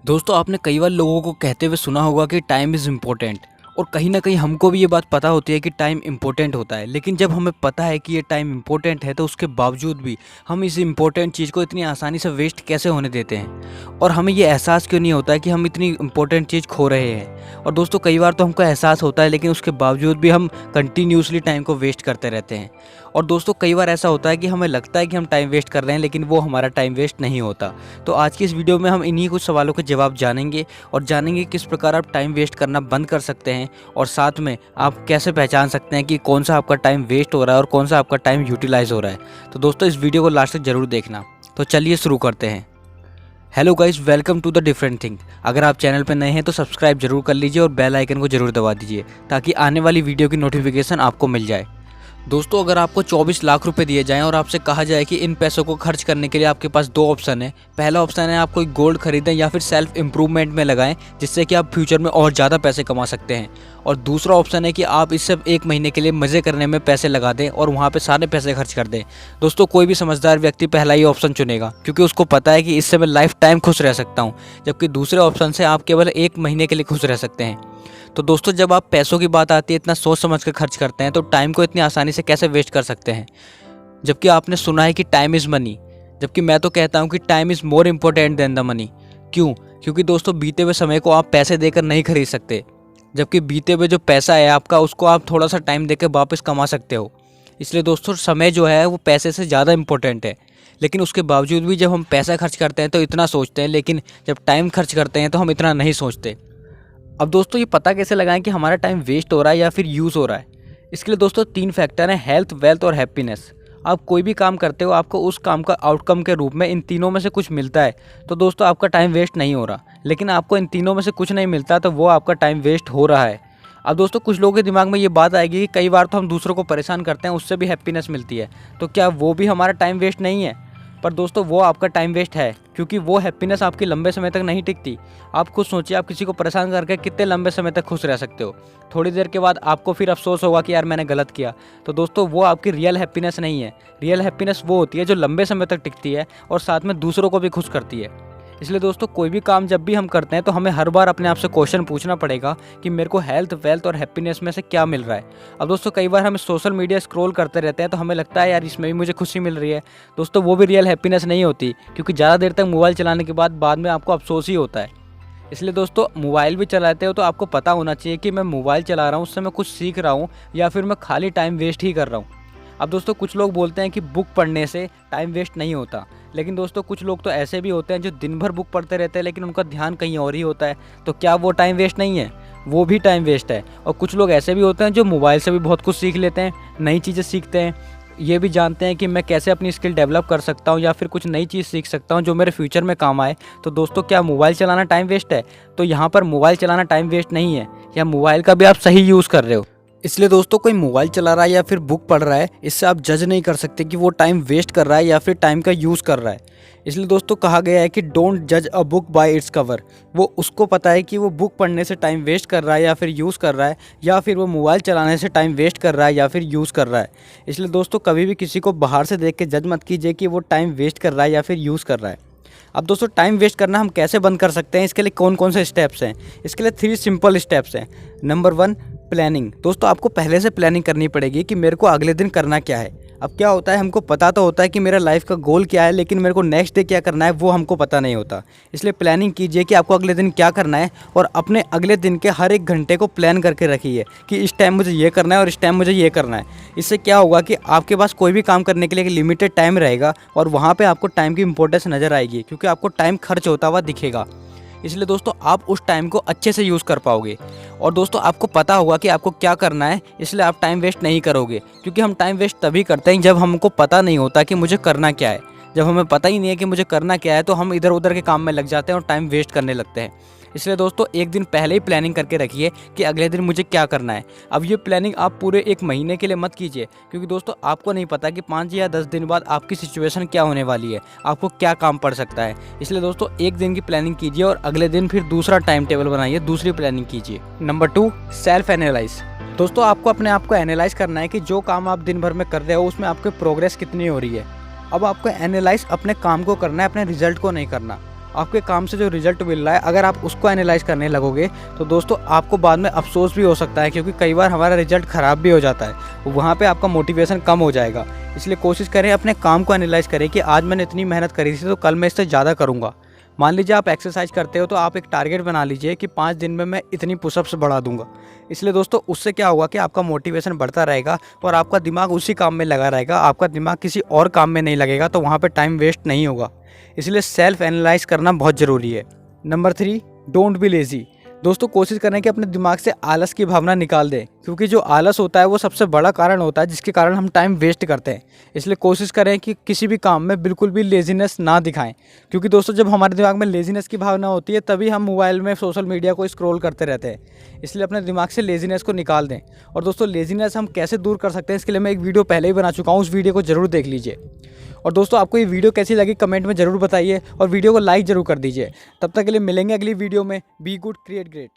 दोस्तों आपने कई बार लोगों को कहते हुए सुना होगा कि टाइम इज़ इम्पोर्टेंट। और कहीं ना कहीं हमको भी ये बात पता होती है कि टाइम इम्पोर्टेंट होता है। लेकिन जब हमें पता है कि ये टाइम इम्पोर्टेंट है तो उसके बावजूद भी हम इस इम्पोर्टेंट चीज़ को इतनी आसानी से वेस्ट कैसे होने देते हैं, और हमें ये एहसास क्यों नहीं होता है कि हम इतनी इम्पोर्टेंट चीज़ खो रहे हैं। और दोस्तों कई बार तो हमको एहसास होता है लेकिन उसके बावजूद भी हम कंटिन्यूसली टाइम को वेस्ट करते रहते हैं। और दोस्तों कई बार ऐसा होता है कि हमें लगता है कि हम टाइम वेस्ट कर रहे हैं लेकिन वो हमारा टाइम वेस्ट नहीं होता। तो आज की इस वीडियो में हम इन्हीं कुछ सवालों के जवाब जानेंगे और जानेंगे किस प्रकार आप टाइम वेस्ट करना बंद कर सकते हैं, और साथ में आप कैसे पहचान सकते हैं कि कौन सा आपका टाइम वेस्ट हो रहा है और कौन सा आपका टाइम यूटिलाइज हो रहा है। तो दोस्तों इस वीडियो को लास्ट तक जरूर देखना। तो चलिए शुरू करते हैं। Hello guys, welcome to the different thing. अगर आप चैनल पर नए हैं तो सब्सक्राइब जरूर कर लीजिए और बेल आइकन को जरूर दबा दीजिए ताकि आने वाली वीडियो की नोटिफिकेशन आपको मिल जाए। दोस्तों अगर आपको 24 लाख रुपए दिए जाएं और आपसे कहा जाए कि इन पैसों को खर्च करने के लिए आपके पास दो ऑप्शन है। पहला ऑप्शन है आप कोई गोल्ड खरीदें या फिर सेल्फ इम्प्रूवमेंट में लगाएं जिससे कि आप फ्यूचर में और ज़्यादा पैसे कमा सकते हैं। और दूसरा ऑप्शन है कि आप इससे एक महीने के लिए मज़े करने में पैसे लगा दें और वहाँ पे सारे पैसे खर्च कर दें। दोस्तों कोई भी समझदार व्यक्ति पहला ही ऑप्शन चुनेगा क्योंकि उसको पता है कि इससे मैं लाइफ टाइम खुश रह सकता हूँ, जबकि दूसरे ऑप्शन से आप केवल एक महीने के लिए खुश रह सकते हैं। तो दोस्तों जब आप पैसों की बात आती है, इतना सोच समझ कर खर्च करते हैं तो टाइम को इतनी आसानी से कैसे वेस्ट कर सकते हैं। जबकि आपने सुना है कि टाइम इज़ मनी, जबकि मैं तो कहता हूँ कि time is more important then the money. क्यों? क्योंकि दोस्तों बीते हुए समय को आप पैसे देकर नहीं खरीद सकते, जबकि बीते हुए जो पैसा है आपका उसको आप थोड़ा सा टाइम देकर वापस कमा सकते हो। इसलिए दोस्तों समय जो है वो पैसे से ज़्यादा इम्पोर्टेंट है। लेकिन उसके बावजूद भी जब हम पैसा खर्च करते हैं तो इतना सोचते हैं, लेकिन जब टाइम खर्च करते हैं तो हम इतना नहीं सोचते। अब दोस्तों ये पता कैसे लगाएं कि हमारा टाइम वेस्ट हो रहा है या फिर यूज़ हो रहा है। इसके लिए दोस्तों 3 फैक्टर हैं: हेल्थ, वेल्थ और हैप्पीनेस। आप कोई भी काम करते हो, आपको उस काम का आउटकम के रूप में इन तीनों में से कुछ मिलता है तो दोस्तों आपका टाइम वेस्ट नहीं हो रहा। लेकिन आपको इन तीनों में से कुछ नहीं मिलता तो वो आपका टाइम वेस्ट हो रहा है। अब दोस्तों कुछ लोगों के दिमाग में ये बात आएगी कि कई बार तो हम दूसरों को परेशान करते हैं, उससे भी हैप्पीनेस मिलती है, तो क्या वो भी हमारा टाइम वेस्ट नहीं है? पर दोस्तों वो आपका टाइम वेस्ट है, क्योंकि वो हैप्पीनेस आपकी लंबे समय तक नहीं टिकती। आप खुद सोचिए, आप किसी को परेशान करके कितने लंबे समय तक खुश रह सकते हो। थोड़ी देर के बाद आपको फिर अफसोस होगा कि यार मैंने गलत किया। तो दोस्तों वो आपकी रियल हैप्पीनेस नहीं है। रियल हैप्पीनेस वो होती है जो लंबे समय तक टिकती है और साथ में दूसरों को भी खुश करती है। इसलिए दोस्तों कोई भी काम जब भी हम करते हैं तो हमें हर बार अपने आप से क्वेश्चन पूछना पड़ेगा कि मेरे को हेल्थ, वेल्थ और हैप्पीनेस में से क्या मिल रहा है। अब दोस्तों कई बार हम सोशल मीडिया स्क्रॉल करते रहते हैं तो हमें लगता है यार इसमें भी मुझे खुशी मिल रही है। दोस्तों वो भी रियल हैप्पीनेस नहीं होती, क्योंकि ज़्यादा देर तक मोबाइल चलाने के बाद में आपको अफसोस ही होता है। इसलिए दोस्तों मोबाइल भी चलाते हो तो आपको पता होना चाहिए कि मैं मोबाइल चला रहा हूँ, उससे मैं कुछ सीख रहा हूँ या फिर मैं खाली टाइम वेस्ट ही कर रहा हूँ। अब दोस्तों कुछ लोग बोलते हैं कि बुक पढ़ने से टाइम वेस्ट नहीं होता, लेकिन दोस्तों कुछ लोग तो ऐसे भी होते हैं जो दिन भर बुक पढ़ते रहते हैं लेकिन उनका ध्यान कहीं और ही होता है। तो क्या वो टाइम वेस्ट नहीं है? वो भी टाइम वेस्ट है। और कुछ लोग ऐसे भी होते हैं जो मोबाइल से भी बहुत कुछ सीख लेते हैं, नई चीज़ें सीखते हैं, ये भी जानते हैं कि मैं कैसे अपनी स्किल डेवलप कर सकता हूँ या फिर कुछ नई चीज़ सीख सकता हूँ जो मेरे फ्यूचर में काम आए। तो दोस्तों क्या मोबाइल चलाना टाइम वेस्ट है? तो यहाँ पर मोबाइल चलाना टाइम वेस्ट नहीं है, या मोबाइल का भी आप सही यूज़ कर रहे हो। इसलिए दोस्तों कोई मोबाइल चला रहा है या फिर बुक पढ़ रहा है, इससे आप जज नहीं कर सकते कि वो टाइम वेस्ट कर रहा है या फिर टाइम का यूज़ कर रहा है। इसलिए दोस्तों कहा गया है कि डोंट जज a book by its cover. वो उसको पता है कि वो बुक पढ़ने से टाइम वेस्ट कर रहा है या फिर यूज़ कर रहा है, या फिर वो मोबाइल चलाने से टाइम वेस्ट कर रहा है या फिर यूज़ कर रहा है। इसलिए दोस्तों कभी भी किसी को बाहर से देख के जज मत कीजिए कि वो टाइम वेस्ट कर रहा है या फिर यूज़ कर रहा है। अब दोस्तों टाइम वेस्ट करना हम कैसे बंद कर सकते हैं, इसके लिए कौन कौन से स्टेप्स हैं? इसके लिए 3 सिंपल स्टेप्स हैं। Number 1, planning. दोस्तों आपको पहले से प्लानिंग करनी पड़ेगी कि मेरे को अगले दिन करना क्या है। अब क्या होता है, हमको पता तो होता है कि मेरा लाइफ का गोल क्या है, लेकिन मेरे को नेक्स्ट डे क्या करना है वो हमको पता नहीं होता। इसलिए प्लानिंग कीजिए कि आपको अगले दिन क्या करना है, और अपने अगले दिन के हर एक घंटे को प्लान करके रखिए कि इस टाइम मुझे ये करना है और इस टाइम मुझे ये करना है। इससे क्या होगा कि आपके पास कोई भी काम करने के लिए एक लिमिटेड टाइम रहेगा और वहाँ पर आपको टाइम की इंपॉर्टेंस नज़र आएगी, क्योंकि आपको टाइम खर्च होता हुआ दिखेगा। इसलिए दोस्तों आप उस टाइम को अच्छे से यूज़ कर पाओगे। और दोस्तों आपको पता होगा कि आपको क्या करना है, इसलिए आप टाइम वेस्ट नहीं करोगे। क्योंकि हम टाइम वेस्ट तभी करते हैं जब हमको पता नहीं होता कि मुझे करना क्या है। जब हमें पता ही नहीं है कि मुझे करना क्या है तो हम इधर उधर के काम में लग जाते हैं और टाइम वेस्ट करने लगते हैं। इसलिए दोस्तों एक दिन पहले ही प्लानिंग करके रखिए कि अगले दिन मुझे क्या करना है। अब ये प्लानिंग आप पूरे 1 महीने के लिए मत कीजिए, क्योंकि दोस्तों आपको नहीं पता कि 5 या 10 दिन बाद आपकी सिचुएशन क्या होने वाली है, आपको क्या काम पड़ सकता है। इसलिए दोस्तों 1 दिन की प्लानिंग कीजिए और अगले दिन फिर दूसरा टाइम टेबल बनाइए, दूसरी प्लानिंग कीजिए। Number 2, self analyse. दोस्तों आपको अपने आप को एनालाइज करना है कि जो काम आप दिन भर में कर रहे हो उसमें आपकी प्रोग्रेस कितनी हो रही है। अब आपको एनालाइज अपने काम को करना है, अपने रिजल्ट को नहीं करना। आपके काम से जो रिजल्ट मिल रहा है अगर आप उसको एनालाइज करने लगोगे तो दोस्तों आपको बाद में अफसोस भी हो सकता है, क्योंकि कई बार हमारा रिजल्ट ख़राब भी हो जाता है, वहाँ पे आपका मोटिवेशन कम हो जाएगा। इसलिए कोशिश करें अपने काम को एनालाइज करें कि आज मैंने इतनी मेहनत करी थी तो कल मैं इससे ज़्यादा करूँगा। मान लीजिए आप एक्सरसाइज करते हो तो आप एक टारगेट बना लीजिए कि 5 दिन में मैं इतनी पुशअप्स बढ़ा दूंगा। इसलिए दोस्तों उससे क्या होगा कि आपका मोटिवेशन बढ़ता रहेगा और आपका दिमाग उसी काम में लगा रहेगा, आपका दिमाग किसी और काम में नहीं लगेगा, तो वहाँ पे टाइम वेस्ट नहीं होगा। इसलिए सेल्फ एनालाइज करना बहुत ज़रूरी है। Number 3, don't be lazy. दोस्तों कोशिश करें कि अपने दिमाग से आलस की भावना निकाल दें, क्योंकि जो आलस होता है वो सबसे बड़ा कारण होता है जिसके कारण हम टाइम वेस्ट करते हैं। इसलिए कोशिश करें कि किसी भी काम में बिल्कुल भी लेज़ीनेस ना दिखाएं, क्योंकि दोस्तों जब हमारे दिमाग में लेज़ीनेस की भावना होती है तभी हम मोबाइल में सोशल मीडिया को स्क्रॉल करते रहते हैं। इसलिए अपने दिमाग से लेज़ीनेस को निकाल दें। और दोस्तों लेज़ीनेस हम कैसे दूर कर सकते हैं इसके लिए मैं एक वीडियो पहले ही बना चुका हूँ, उस वीडियो को ज़रूर देख लीजिए। और दोस्तों आपको ये वीडियो कैसी लगी कमेंट में ज़रूर बताइए और वीडियो को लाइक ज़रूर कर दीजिए। तब तक के लिए मिलेंगे अगली वीडियो में। Be good, create great.